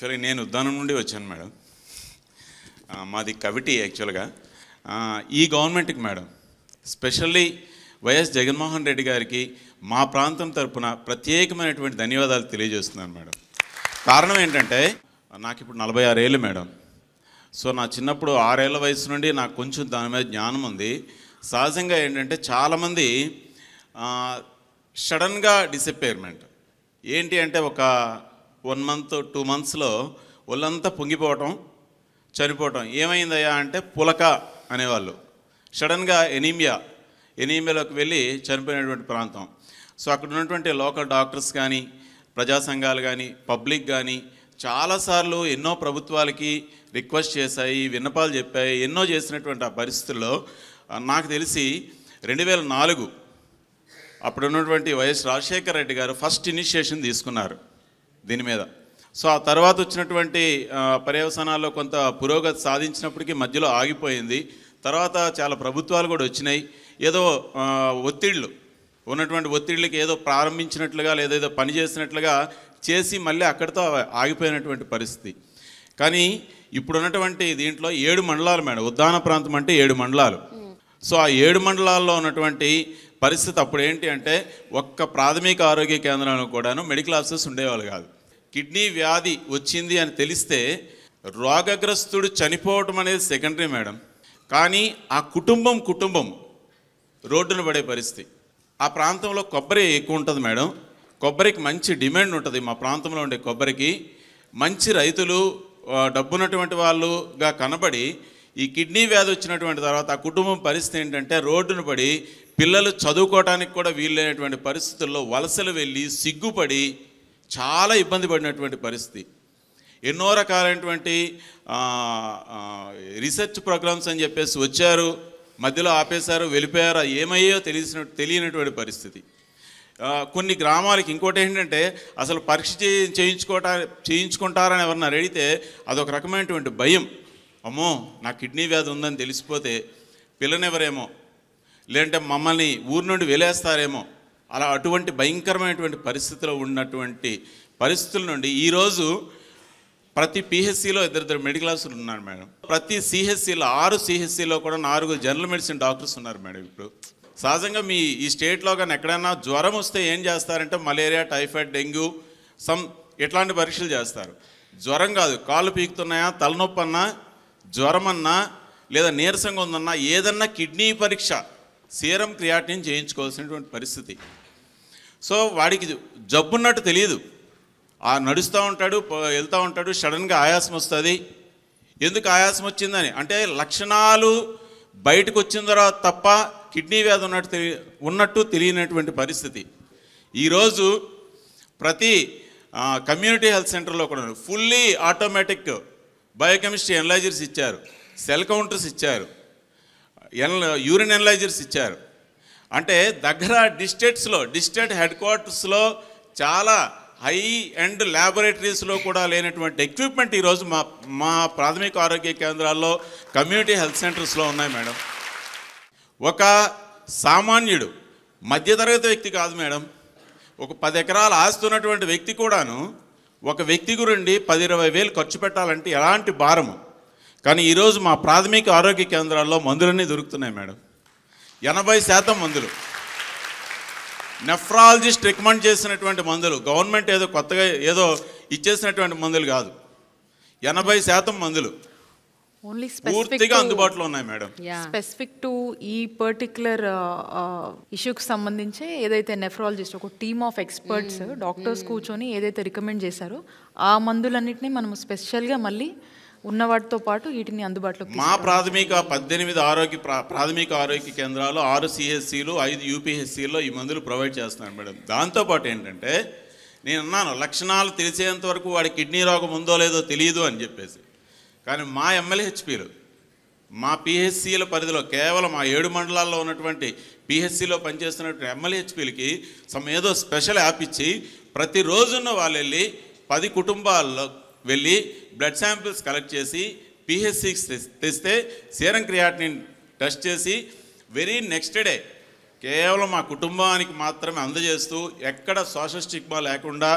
యాక్చువల్గా నేను ఉద్దానం నుండి వచ్చాను మేడం. మాది కవిటి యాక్చువల్గా. ఈ గవర్నమెంట్కి madam, specially YS Jaganmohan Reddy గారికి మా ప్రాంతం తరపున ప్రత్యేకమైనటువంటి ధన్యవాదాలు తెలియజేస్తున్నాను మేడం. కారణం ఏంటంటే నాకు ఇప్పుడు 46 ఏళ్ళు మేడం. సో నా చిన్నప్పుడు 6 ఏళ్ల వయసు నుండి నాకు కొంచెం దాని మీద జ్ఞానం ఉంది. సహజంగా ఏంటంటే చాలామంది సడన్గా డిసప్పేర్మెంట్ ఏంటి అంటే ఒక 1 మంత్ 2 మంత్స్లో ఒళ్ళంతా పొంగిపోవటం, చనిపోవటం. ఏమైందయ్యా అంటే పులక అనేవాళ్ళు. సడన్గా ఎనీమియాలోకి వెళ్ళి చనిపోయినటువంటి ప్రాంతం. సో అక్కడ ఉన్నటువంటి లోకల్ డాక్టర్స్ కానీ, ప్రజా సంఘాలు కానీ, పబ్లిక్ కానీ చాలాసార్లు ఎన్నో ప్రభుత్వాలకి రిక్వెస్ట్ చేశాయి, విన్నపాలు చెప్పాయి, ఎన్నో చేసినటువంటి ఆ పరిస్థితుల్లో నాకు తెలిసి 2004 అప్పుడు ఉన్నటువంటి వైఎస్ రాజశేఖర రెడ్డి గారు ఫస్ట్ ఇనిషియేషన్ తీసుకున్నారు దీని మీద. సో ఆ తర్వాత వచ్చినటువంటి పర్యవసానాల్లో కొంత పురోగతి సాధించినప్పటికీ మధ్యలో ఆగిపోయింది. తర్వాత చాలా ప్రభుత్వాలు కూడా వచ్చినాయి. ఏదో ఉన్నటువంటి ఒత్తిళ్ళకి ఏదో ప్రారంభించినట్లుగా లేదా ఏదో పని చేసినట్లుగా చేసి మళ్ళీ అక్కడితో ఆగిపోయినటువంటి పరిస్థితి. కానీ ఇప్పుడున్నటువంటి దీంట్లో 7 మండలాలు మేడం. ఉద్దాన ప్రాంతం అంటే 7 మండలాలు. సో ఆ 7 మండలాల్లో ఉన్నటువంటి పరిస్థితి అప్పుడు ఏంటి అంటే ఒక్క ప్రాథమిక ఆరోగ్య కేంద్రంలో కూడాను మెడికల్ ఆఫీసర్స్ ఉండేవాళ్ళు కాదు. కిడ్నీ వ్యాధి వచ్చింది అని తెలిస్తే రోగగ్రస్తుడు చనిపోవటం అనేది సెకండరీ మేడం. కానీ ఆ కుటుంబం రోడ్డున పడే పరిస్థితి. ఆ ప్రాంతంలో కొబ్బరి ఎక్కువ ఉంటుంది మేడం. కొబ్బరికి మంచి డిమాండ్ ఉంటుంది. మా ప్రాంతంలో ఉండే కొబ్బరికి మంచి రైతులు, డబ్బున్నటువంటి వాళ్ళుగా కనబడి ఈ కిడ్నీ వ్యాధి వచ్చినటువంటి తర్వాత ఆ కుటుంబం పరిస్థితి ఏంటంటే రోడ్డును పడి పిల్లలు చదువుకోవడానికి కూడా వీలైనటువంటి పరిస్థితుల్లో వలసలు వెళ్ళి సిగ్గుపడి చాలా ఇబ్బంది పడినటువంటి పరిస్థితి. ఎన్నో రకాలైనటువంటి రీసెర్చ్ ప్రోగ్రామ్స్ అని చెప్పేసి వచ్చారు, మధ్యలో ఆపేశారు, వెళ్ళిపోయారు. ఏమయ్యో తెలియనటువంటి పరిస్థితి. కొన్ని గ్రామాలకి ఇంకోటి ఏంటంటే అసలు పరీక్ష చేయించుకుంటారని ఎవరన్నా అడిగితే అదొక రకమైనటువంటి భయం. అమ్మో నా కిడ్నీ వ్యాధి ఉందని తెలిసిపోతే పిల్లనెవరేమో, లేదంటే మమ్మల్ని ఊరి నుండి వెలేస్తారేమో, అలా అటువంటి భయంకరమైనటువంటి పరిస్థితిలో ఉన్నటువంటి పరిస్థితుల నుండి ఈరోజు ప్రతి పిహెచ్సిలో 2 మెడికల్ ఆఫీసర్లు ఉన్నారు మేడం. ప్రతి సిహెచ్సిలో 6 సిహెచ్సిలో కూడా 4 జనరల్ మెడిసిన్ డాక్టర్స్ ఉన్నారు మేడం. ఇప్పుడు సహజంగా మీ ఈ స్టేట్లో కానీ ఎక్కడైనా జ్వరం వస్తే ఏం చేస్తారంటే మలేరియా, టైఫాయిడ్, డెంగ్యూ ఇట్లాంటి పరీక్షలు చేస్తారు. జ్వరం కాదు, కాళ్ళు పీకుతున్నాయా, తలనొప్పి అన్నా, జ్వరం అన్నా, లేదా నీరసంగా ఉందన్నా, ఏదన్నా కిడ్నీ పరీక్ష, సీరం క్రియాటినిన్ చేయించుకోవాల్సినటువంటి పరిస్థితి. సో వాడికి జబ్బున్నట్టు తెలియదు. నడుస్తూ ఉంటాడు, వెళ్తూ ఉంటాడు, సడన్గా ఆయాసం వస్తుంది. ఎందుకు ఆయాసం వచ్చిందని అంటే లక్షణాలు బయటకు వచ్చిన తర్వాత తప్ప కిడ్నీ వ్యాధి ఉన్నట్టు తెలియనటువంటి పరిస్థితి. ఈరోజు ప్రతి కమ్యూనిటీ హెల్త్ సెంటర్లో కూడా ఫుల్లీ ఆటోమేటిక్ బయోకెమిస్ట్రీ ఎనలైజర్స్ ఇచ్చారు, సెల్ కౌంటర్స్ ఇచ్చారు, యూరిన్ ఎనలైజర్స్ ఇచ్చారు. అంటే దగ్గర డిస్ట్రిక్ట్ హెడ్ క్వార్టర్స్లో చాలా హై అండ్ ల్యాబొరేటరీస్లో కూడా లేనటువంటి ఎక్విప్మెంట్ ఈరోజు మా ప్రాథమిక ఆరోగ్య కేంద్రాల్లో, కమ్యూనిటీ హెల్త్ సెంటర్స్లో ఉన్నాయి మేడం. ఒక సామాన్యుడు, మధ్యతరగతి వ్యక్తి కాదు మేడం, ఒక 10 ఎకరాల ఆస్తున్నటువంటి వ్యక్తి కూడాను ఒక వ్యక్తి గురించి 10-20 వేలు ఖర్చు పెట్టాలంటే ఎలాంటి భారము. కానీ ఈరోజు మా ప్రాథమిక ఆరోగ్య కేంద్రాల్లో మందులన్నీ దొరుకుతున్నాయి మేడం. 80% మందులు నెఫ్రాలజిస్ట్ రికమెండ్ చేసినటువంటి మందులు, గవర్నమెంట్ ఏదో కొత్తగా ఏదో ఇచ్చేసినటువంటి మందులు కాదు. 80% మందులు పూర్తిగా అందుబాటులో ఉన్నాయి మేడం. స్పెసిఫిక్ టు ఈ పర్టిక్యులర్ ఇష్యూకి సంబంధించి ఏదైతే నెఫ్రాలజిస్ట్ ఒక టీమ్ ఆఫ్ ఎక్స్పర్ట్స్ డాక్టర్స్ కూర్చొని ఏదైతే రికమెండ్ చేశారో ఆ మందులన్నింటినీ మనం స్పెషల్గా మళ్ళీ ఉన్నవాటితో పాటు వీటిని అందుబాటులో మా ప్రాథమిక 18 ప్రాథమిక ఆరోగ్య కేంద్రాలు, 6 సిహెచ్సిలు, 5 యూపీహెచ్సిల్లో ఈ మందులు ప్రొవైడ్ చేస్తున్నారు మేడం. దాంతోపాటు ఏంటంటే నేను అన్నాను లక్షణాలు తెలిసేంత వరకు వాడి కిడ్నీ రోగం ఉందో లేదో తెలియదు అని చెప్పేసి. కానీ మా ఎమ్మెల్యేహెచ్పీలు, మా పిహెచ్సిల పరిధిలో కేవలం ఆ 7 మండలాల్లో ఉన్నటువంటి పిహెచ్సిలో పనిచేస్తున్నటువంటి ఎమ్మెల్యేహెచ్పీలకి ఏదో స్పెషల్ యాప్ ఇచ్చి ప్రతిరోజున్న వాళ్ళు వెళ్ళి 10 కుటుంబాల్లో వెళ్ళి బ్లడ్ శాంపిల్స్ కలెక్ట్ చేసి పిహెచ్సికి తెస్తే సీరం క్రియాటినిన్ టెస్ట్ చేసి వెరీ నెక్స్ట్ డే కేవలం మా కుటుంబానికి మాత్రమే అందజేస్తూ ఎక్కడ సోషల్ స్టిగ్మా లేకుండా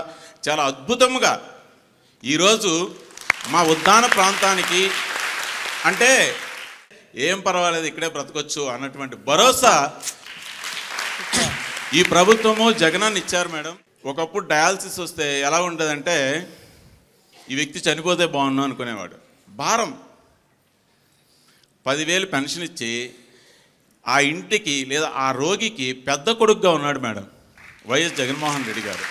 చాలా అద్భుతంగా ఈరోజు మా ఉద్దాన ప్రాంతానికి అంటే ఏం పర్వాలేదు ఇక్కడే బ్రతకొచ్చు అన్నటువంటి భరోసా ఈ ప్రభుత్వము జగనన్న ఇచ్చారు మేడం. ఒకప్పుడు డయాలసిస్ వస్తే ఎలా ఉంటుందంటే ఈ వ్యక్తి చనిపోతే బాగున్నాను అనుకునేవాడు. భారం 10,000 పెన్షన్ ఇచ్చి ఆ ఇంటికి లేదా ఆ రోగికి పెద్ద కొడుకుగా ఉన్నాడు మేడం వైఎస్ జగన్మోహన్ రెడ్డి గారు.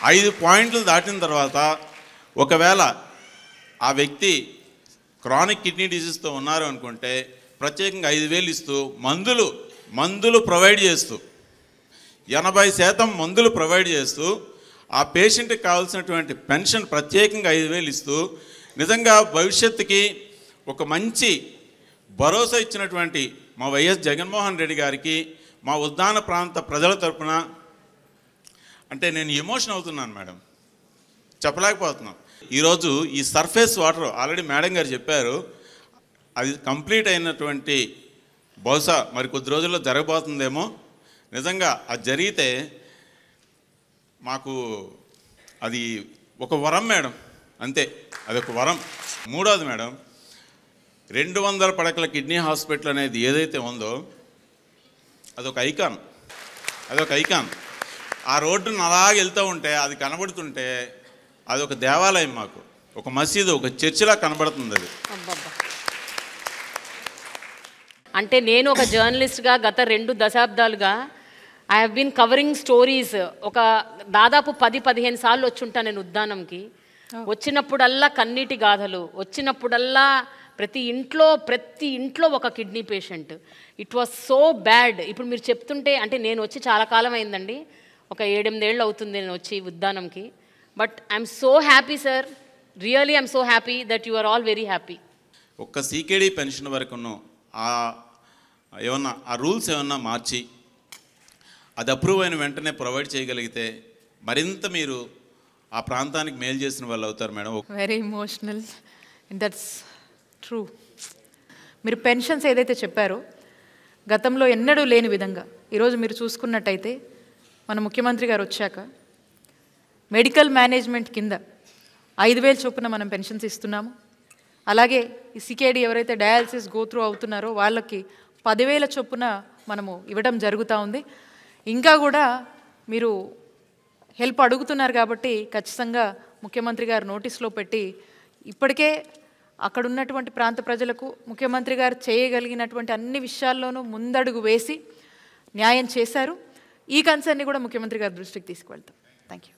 5 పాయింట్లు దాటిన తర్వాత ఒకవేళ ఆ వ్యక్తి క్రానిక్ కిడ్నీ డిసీజ్తో ఉన్నారు అనుకుంటే ప్రత్యేకంగా 5,000 ఇస్తూ మందులు ప్రొవైడ్ చేస్తూ 80% మందులు ప్రొవైడ్ చేస్తూ ఆ పేషెంట్కి కావాల్సినటువంటి పెన్షన్ ప్రత్యేకంగా 5,000 ఇస్తూ నిజంగా భవిష్యత్తుకి ఒక మంచి భరోసా ఇచ్చినటువంటి మా వైఎస్ జగన్మోహన్ రెడ్డి గారికి మా ఉద్దాన ప్రాంత ప్రజల తరపున అంటే నేను ఎమోషన్ అవుతున్నాను మేడం, చెప్పలేకపోతున్నాం. ఈరోజు ఈ సర్ఫేస్ వాటర్ ఆల్రెడీ మేడం గారు చెప్పారు, అది కంప్లీట్ అయినటువంటి బహుశా మరి కొద్ది రోజుల్లో జరగబోతుందేమో. నిజంగా అది జరిగితే మాకు అది ఒక వరం మేడం, అంతే, అదొక వరం. మూడోది మేడం, 200 పడకల కిడ్నీ హాస్పిటల్ అనేది ఏదైతే ఉందో అదొక ఐకాన్. ఆ రోడ్డును అలాగే వెళ్తూ ఉంటే అది కనబడుతుంటే అదొక దేవాలయం, మాకు ఒక మసీదు, ఒక చర్చిలా కనబడుతుంది అది. అంటే నేను ఒక జర్నలిస్ట్గా గత 2 దశాబ్దాలుగా I have been covering stories. ఒక దాదాపు 10-15 సార్లు వచ్చుంటాను నేను ఉద్దానంకి. వచ్చినప్పుడల్లా కన్నీటి గాథలు, వచ్చినప్పుడల్లా ప్రతి ఇంట్లో ఒక kidney patient. It was so bad. ఇప్పుడు మీరు చెప్తుంటే అంటే నేను వచ్చి చాలా కాలం అయిందండి, ఒక 7-8 ఏళ్ళు అవుతుంది నేను వచ్చి ఉద్దానంకి. But I'm so happy sir, really I'm so happy that you are all very happy. ఒక్క సీకేడీ పెన్షన్ వరకును ఏమన్నా ఆ రూల్స్ ఏమన్నా మార్చి అది అప్రూవ్ అయిన వెంటనే ప్రొవైడ్ చేయగలిగితే మరింత మీరు ఆ ప్రాంతానికి మేలు చేసిన వాళ్ళు అవుతారు madam. Very emotional, that's true. మీరు పెన్షన్స్ ఏదైతే చెప్పారో గతంలో ఎన్నడూ లేని విధంగా ఈరోజు మీరు చూసుకున్నట్టయితే మన ముఖ్యమంత్రి గారు వచ్చాక మెడికల్ మేనేజ్మెంట్ కింద 5,000 చొప్పున మనం పెన్షన్స్ ఇస్తున్నాము. అలాగే ఈ సికేడి ఎవరైతే డయాలసిస్ గోత్రూ అవుతున్నారో వాళ్ళకి 10,000 చొప్పున మనము ఇవ్వడం జరుగుతూ ఉంది. ఇంకా కూడా మీరు హెల్ప్ అడుగుతున్నారు కాబట్టి ఖచ్చితంగా ముఖ్యమంత్రి గారు నోటీస్లో పెట్టి ఇప్పటికే అక్కడ ఉన్నటువంటి ప్రాంత ప్రజలకు ముఖ్యమంత్రి గారు చేయగలిగినటువంటి అన్ని విషయాల్లోనూ ముందడుగు వేసి న్యాయం చేశారు. ఈ కన్సర్న్ని కూడా ముఖ్యమంత్రి గారి దృష్టికి తీసుకువెళ్తాం. Thank you.